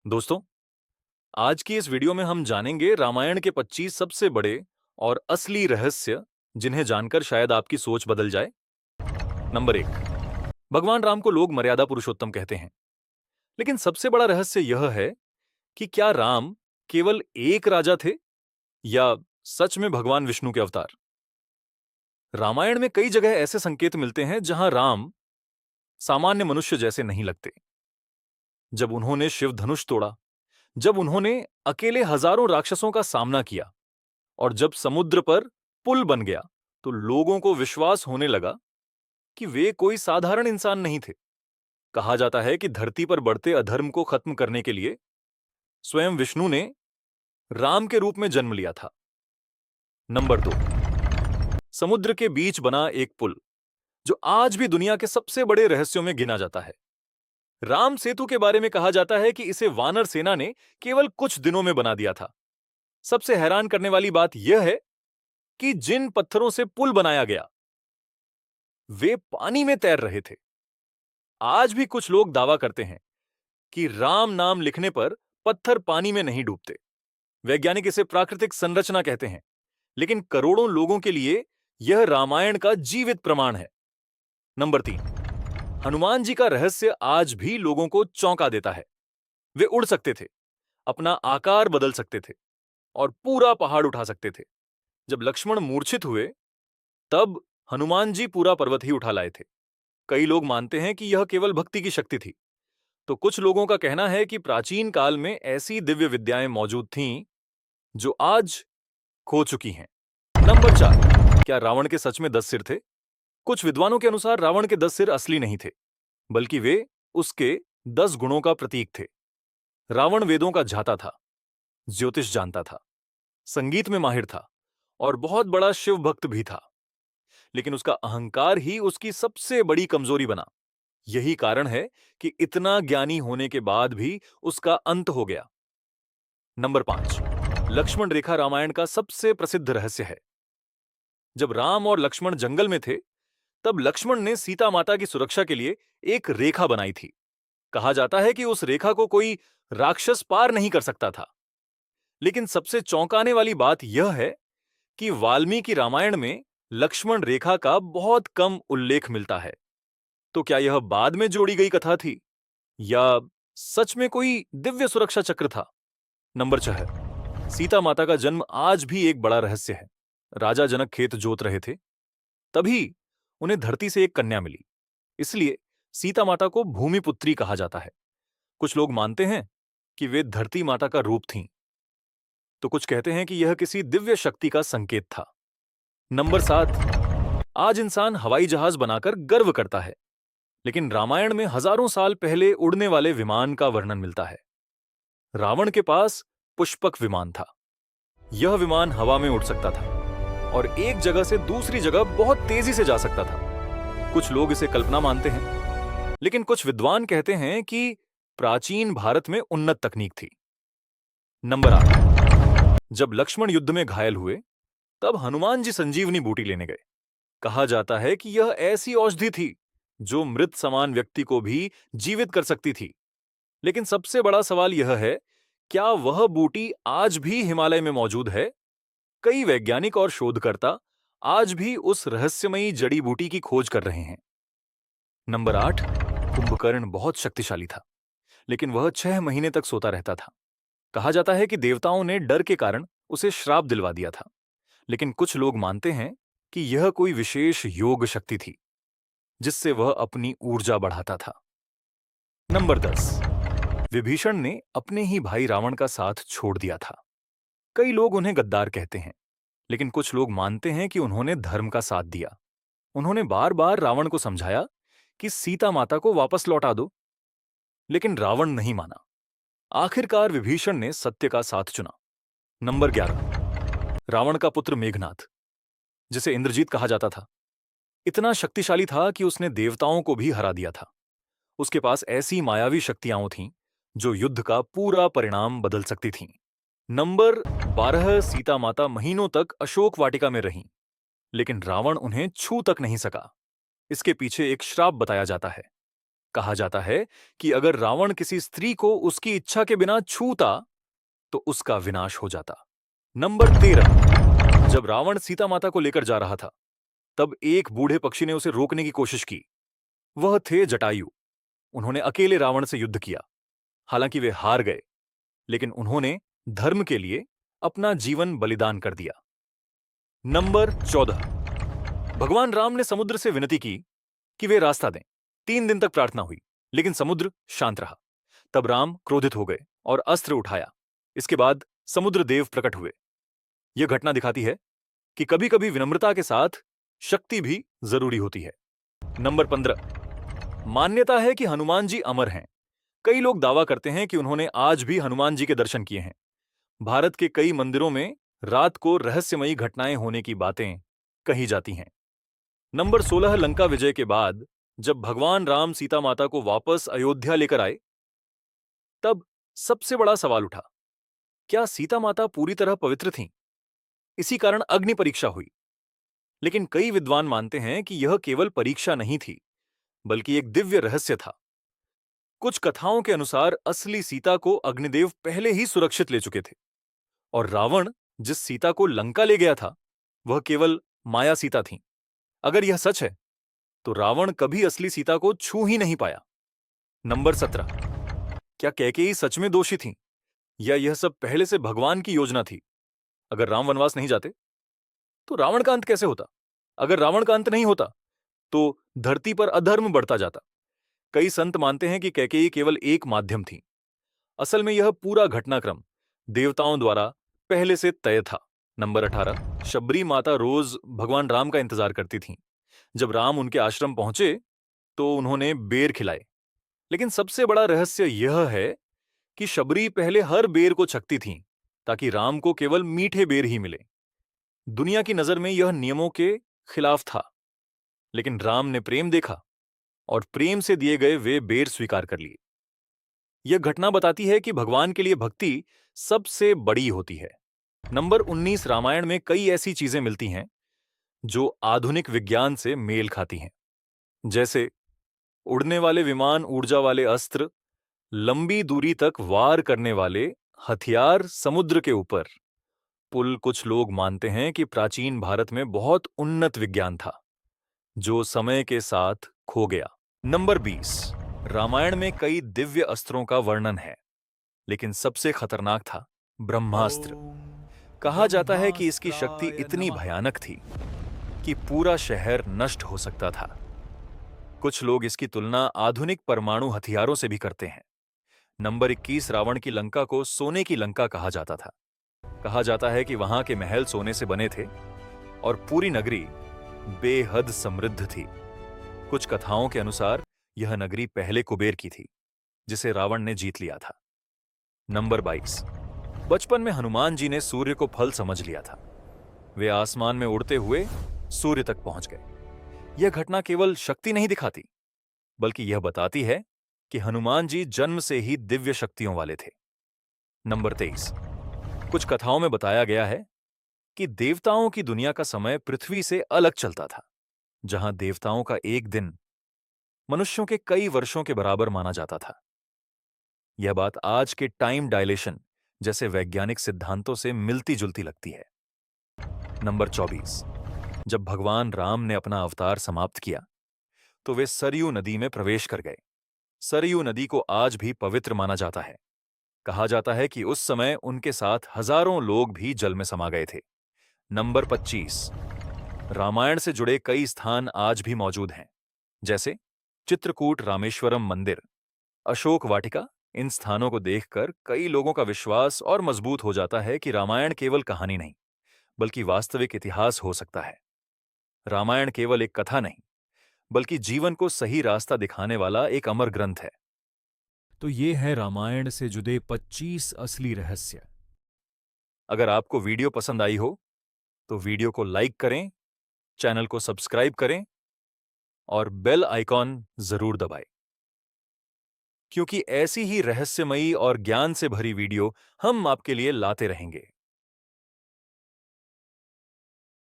दोस्तों, आज की इस वीडियो में हम जानेंगे रामायण के 25 सबसे बड़े और असली रहस्य जिन्हें जानकर शायद आपकी सोच बदल जाए। नंबर 1, भगवान राम को लोग मर्यादा पुरुषोत्तम कहते हैं, लेकिन सबसे बड़ा रहस्य यह है कि क्या राम केवल एक राजा थे या सच में भगवान विष्णु के अवतार। रामायण में कई जगह ऐसे संकेत मिलते हैं जहां राम सामान्य मनुष्य जैसे नहीं लगते। जब उन्होंने शिव धनुष तोड़ा, जब उन्होंने अकेले हजारों राक्षसों का सामना किया और जब समुद्र पर पुल बन गया, तो लोगों को विश्वास होने लगा कि वे कोई साधारण इंसान नहीं थे। कहा जाता है कि धरती पर बढ़ते अधर्म को खत्म करने के लिए स्वयं विष्णु ने राम के रूप में जन्म लिया था। नंबर 2, समुद्र के बीच बना एक पुल जो आज भी दुनिया के सबसे बड़े रहस्यों में गिना जाता है। राम सेतु के बारे में कहा जाता है कि इसे वानर सेना ने केवल कुछ दिनों में बना दिया था। सबसे हैरान करने वाली बात यह है कि जिन पत्थरों से पुल बनाया गया वे पानी में तैर रहे थे। आज भी कुछ लोग दावा करते हैं कि राम नाम लिखने पर पत्थर पानी में नहीं डूबते। वैज्ञानिक इसे प्राकृतिक संरचना कहते हैं, लेकिन करोड़ों लोगों के लिए यह रामायण का जीवित प्रमाण है। नंबर 3, हनुमान जी का रहस्य आज भी लोगों को चौंका देता है। वे उड़ सकते थे, अपना आकार बदल सकते थे और पूरा पहाड़ उठा सकते थे। जब लक्ष्मण मूर्छित हुए, तब हनुमान जी पूरा पर्वत ही उठा लाए थे। कई लोग मानते हैं कि यह केवल भक्ति की शक्ति थी, तो कुछ लोगों का कहना है कि प्राचीन काल में ऐसी दिव्य विद्याएं मौजूद थीं जो आज खो चुकी हैं। नंबर 4, क्या रावण के सच में 10 सिर थे? कुछ विद्वानों के अनुसार रावण के 10 सिर असली नहीं थे, बल्कि वे उसके 10 गुणों का प्रतीक थे। रावण वेदों का झाता था, ज्योतिष जानता था, संगीत में माहिर था और बहुत बड़ा शिव भक्त भी था, लेकिन उसका अहंकार ही उसकी सबसे बड़ी कमजोरी बना। यही कारण है कि इतना ज्ञानी होने के बाद भी उसका अंत हो गया। नंबर 5, लक्ष्मण रेखा रामायण का सबसे प्रसिद्ध रहस्य है। जब राम और लक्ष्मण जंगल में थे, तब लक्ष्मण ने सीता माता की सुरक्षा के लिए एक रेखा बनाई थी। कहा जाता है कि उस रेखा को कोई राक्षस पार नहीं कर सकता था। लेकिन सबसे चौंकाने वाली बात यह है कि वाल्मीकि रामायण में लक्ष्मण रेखा का बहुत कम उल्लेख मिलता है। तो क्या यह बाद में जोड़ी गई कथा थी या सच में कोई दिव्य सुरक्षा चक्र था? नंबर 6, सीता माता का जन्म आज भी एक बड़ा रहस्य है। राजा जनक खेत जोत रहे थे, तभी उन्हें धरती से एक कन्या मिली। इसलिए सीता माता को भूमिपुत्री कहा जाता है। कुछ लोग मानते हैं कि वे धरती माता का रूप थीं, तो कुछ कहते हैं कि यह किसी दिव्य शक्ति का संकेत था। नंबर 7, आज इंसान हवाई जहाज बनाकर गर्व करता है, लेकिन रामायण में हजारों साल पहले उड़ने वाले विमान का वर्णन मिलता है। रावण के पास पुष्पक विमान था। यह विमान हवा में उड़ सकता था और एक जगह से दूसरी जगह बहुत तेजी से जा सकता था। कुछ लोग इसे कल्पना मानते हैं, लेकिन कुछ विद्वान कहते हैं कि प्राचीन भारत में उन्नत तकनीक थी। नंबर 8, जब लक्ष्मण युद्ध में घायल हुए, तब हनुमान जी संजीवनी बूटी लेने गए। कहा जाता है कि यह ऐसी औषधि थी जो मृत समान व्यक्ति को भी जीवित कर सकती थी। लेकिन सबसे बड़ा सवाल यह है, क्या वह बूटी आज भी हिमालय में मौजूद है? कई वैज्ञानिक और शोधकर्ता आज भी उस रहस्यमयी जड़ी बूटी की खोज कर रहे हैं। नंबर 8, कुंभकर्ण बहुत शक्तिशाली था, लेकिन वह 6 महीने तक सोता रहता था। कहा जाता है कि देवताओं ने डर के कारण उसे श्राप दिलवा दिया था, लेकिन कुछ लोग मानते हैं कि यह कोई विशेष योग शक्ति थी जिससे वह अपनी ऊर्जा बढ़ाता था। नंबर 10, विभीषण ने अपने ही भाई रावण का साथ छोड़ दिया था। कई लोग उन्हें गद्दार कहते हैं, लेकिन कुछ लोग मानते हैं कि उन्होंने धर्म का साथ दिया। उन्होंने बार बार रावण को समझाया कि सीता माता को वापस लौटा दो, लेकिन रावण नहीं माना। आखिरकार विभीषण ने सत्य का साथ चुना। नंबर 11, रावण का पुत्र मेघनाथ, जिसे इंद्रजीत कहा जाता था, इतना शक्तिशाली था कि उसने देवताओं को भी हरा दिया था। उसके पास ऐसी मायावी शक्तियां थीं जो युद्ध का पूरा परिणाम बदल सकती थीं। नंबर 12, सीता माता महीनों तक अशोक वाटिका में रहीं, लेकिन रावण उन्हें छू तक नहीं सका। इसके पीछे एक श्राप बताया जाता है। कहा जाता है कि अगर रावण किसी स्त्री को उसकी इच्छा के बिना छूता तो उसका विनाश हो जाता। नंबर 13, जब रावण सीता माता को लेकर जा रहा था तब एक बूढ़े पक्षी ने उसे रोकने की कोशिश की। वह थे जटायु। उन्होंने अकेले रावण से युद्ध किया। हालांकि वे हार गए, लेकिन उन्होंने धर्म के लिए अपना जीवन बलिदान कर दिया। नंबर 14, भगवान राम ने समुद्र से विनती की कि वे रास्ता दें। 3 दिन तक प्रार्थना हुई, लेकिन समुद्र शांत रहा। तब राम क्रोधित हो गए और अस्त्र उठाया। इसके बाद समुद्र देव प्रकट हुए। यह घटना दिखाती है कि कभी कभी विनम्रता के साथ शक्ति भी जरूरी होती है। नंबर 15, मान्यता है कि हनुमान जी अमर हैं। कई लोग दावा करते हैं कि उन्होंने आज भी हनुमान जी के दर्शन किए हैं। भारत के कई मंदिरों में रात को रहस्यमयी घटनाएं होने की बातें कही जाती हैं। नंबर 16, लंका विजय के बाद जब भगवान राम सीता माता को वापस अयोध्या लेकर आए, तब सबसे बड़ा सवाल उठा, क्या सीता माता पूरी तरह पवित्र थीं? इसी कारण अग्नि परीक्षा हुई। लेकिन कई विद्वान मानते हैं कि यह केवल परीक्षा नहीं थी, बल्कि एक दिव्य रहस्य था। कुछ कथाओं के अनुसार असली सीता को अग्निदेव पहले ही सुरक्षित ले चुके थे, और रावण जिस सीता को लंका ले गया था वह केवल माया सीता थी। अगर यह सच है तो रावण कभी असली सीता को छू ही नहीं पाया। नंबर 17, क्या कैकेयी सच में दोषी थी, या यह सब पहले से भगवान की योजना थी? अगर राम वनवास नहीं जाते तो रावण का अंत कैसे होता? अगर रावण का अंत नहीं होता तो धरती पर अधर्म बढ़ता जाता। कई संत मानते हैं कि कैकेयी केवल एक माध्यम थी। असल में यह पूरा घटनाक्रम देवताओं द्वारा पहले से तय था। नंबर 18, शबरी माता रोज भगवान राम का इंतजार करती थीं। जब राम उनके आश्रम पहुंचे तो उन्होंने बेर खिलाए। लेकिन सबसे बड़ा रहस्य यह है कि शबरी पहले हर बेर को छकती थीं ताकि राम को केवल मीठे बेर ही मिले। दुनिया की नजर में यह नियमों के खिलाफ था, लेकिन राम ने प्रेम देखा और प्रेम से दिए गए वे बेर स्वीकार कर लिए। यह घटना बताती है कि भगवान के लिए भक्ति सबसे बड़ी होती है। नंबर 19, रामायण में कई ऐसी चीजें मिलती हैं जो आधुनिक विज्ञान से मेल खाती हैं, जैसे उड़ने वाले विमान, ऊर्जा वाले अस्त्र, लंबी दूरी तक वार करने वाले हथियार, समुद्र के ऊपर पुल। कुछ लोग मानते हैं कि प्राचीन भारत में बहुत उन्नत विज्ञान था जो समय के साथ खो गया। नंबर 20, रामायण में कई दिव्य अस्त्रों का वर्णन है, लेकिन सबसे खतरनाक था ब्रह्मास्त्र। कहा जाता है कि इसकी शक्ति इतनी भयानक थी कि पूरा शहर नष्ट हो सकता था। कुछ लोग इसकी तुलना आधुनिक परमाणु हथियारों से भी करते हैं। नंबर 21, रावण की लंका को सोने की लंका कहा जाता था। कहा जाता है कि वहां के महल सोने से बने थे और पूरी नगरी बेहद समृद्ध थी। कुछ कथाओं के अनुसार यह नगरी पहले कुबेर की थी, जिसे रावण ने जीत लिया था। नंबर 22, बचपन में हनुमान जी ने सूर्य को फल समझ लिया था। वे आसमान में उड़ते हुए सूर्य तक पहुंच गए। यह घटना केवल शक्ति नहीं दिखाती, बल्कि यह बताती है कि हनुमान जी जन्म से ही दिव्य शक्तियों वाले थे। नंबर 23, कुछ कथाओं में बताया गया है कि देवताओं की दुनिया का समय पृथ्वी से अलग चलता था, जहां देवताओं का एक दिन मनुष्यों के कई वर्षों के बराबर माना जाता था। यह बात आज के टाइम डायलेशन जैसे वैज्ञानिक सिद्धांतों से मिलती जुलती लगती है। नंबर 24, जब भगवान राम ने अपना अवतार समाप्त किया तो वे सरयू नदी में प्रवेश कर गए। सरयू नदी को आज भी पवित्र माना जाता है। कहा जाता है कि उस समय उनके साथ हजारों लोग भी जल में समा गए थे। नंबर 25, रामायण से जुड़े कई स्थान आज भी मौजूद हैं, जैसे चित्रकूट रामेश्वरम मंदिर, अशोक वाटिका। इन स्थानों को देखकर कई लोगों का विश्वास और मजबूत हो जाता है कि रामायण केवल कहानी नहीं, बल्कि वास्तविक इतिहास हो सकता है। रामायण केवल एक कथा नहीं, बल्कि जीवन को सही रास्ता दिखाने वाला एक अमर ग्रंथ है। तो ये है रामायण से जुड़े 25 असली रहस्य। अगर आपको वीडियो पसंद आई हो तो वीडियो को लाइक करें, चैनल को सब्सक्राइब करें और बेल आइकॉन जरूर दबाएं, क्योंकि ऐसी ही रहस्यमयी और ज्ञान से भरी वीडियो हम आपके लिए लाते रहेंगे।